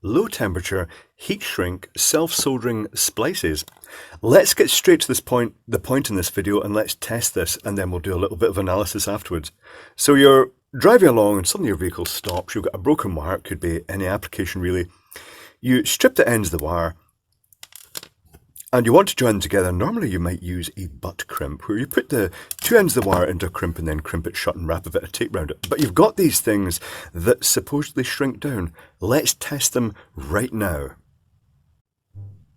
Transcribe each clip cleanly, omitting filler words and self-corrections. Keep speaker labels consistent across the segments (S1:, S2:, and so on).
S1: low temperature, heat shrink, self-soldering splices. Let's get straight to the point in this video, and let's test this, and then we'll do a little bit of analysis afterwards. So you're driving along and suddenly your vehicle stops. You've got a broken wire, it could be any application really. You strip the ends of the wire and you want to join them together. Normally you might use a butt crimp, where you put the two ends of the wire into a crimp and then crimp it shut and wrap a bit of tape around it. But you've got these things that supposedly shrink down. Let's test them right now.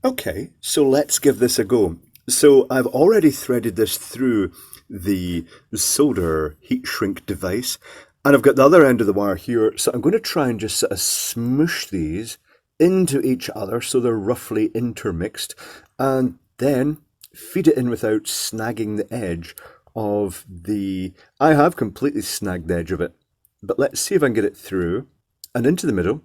S1: Okay, so let's give this a go. So I've already threaded this through the solder heat shrink device, and I've got the other end of the wire here. So I'm going to try and just sort of smoosh these into each other so they're roughly intermixed, and then feed it in without snagging the edge of the... I have completely snagged the edge of it, but let's see if I can get it through and into the middle.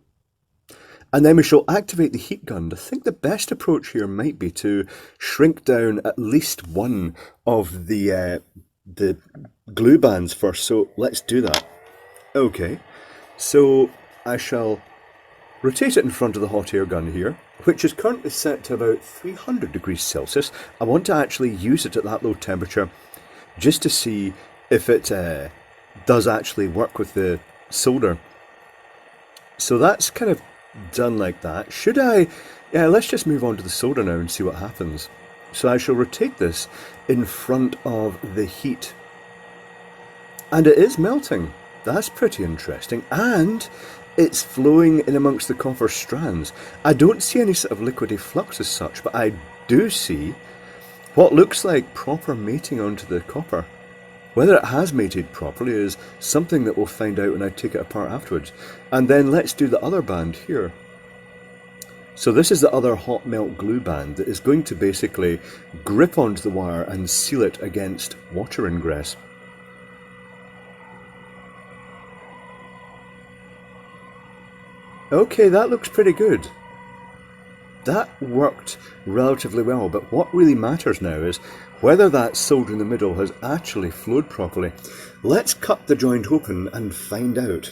S1: And then we shall activate the heat gun. I think the best approach here might be to shrink down at least one of the glue bands first. So let's do that. Okay, so I shall rotate it in front of the hot air gun here, which is currently set to about 300 degrees Celsius. I want to actually use it at that low temperature just to see if it does actually work with the solder. So that's kind of done like that. Should I... Yeah, let's just move on to the solder now and see what happens. So I shall rotate this in front of the heat. And it is melting. That's pretty interesting. And it's flowing in amongst the copper strands. I don't see any sort of liquidy flux as such, but I do see what looks like proper mating onto the copper. Whether it has mated properly is something that we'll find out when I take it apart afterwards. And then let's do the other band here. So this is the other hot melt glue band that is going to basically grip onto the wire and seal it against water ingress. Okay, that looks pretty good. That worked relatively well, but what really matters now is whether that solder in the middle has actually flowed properly. Let's cut the joint open and find out.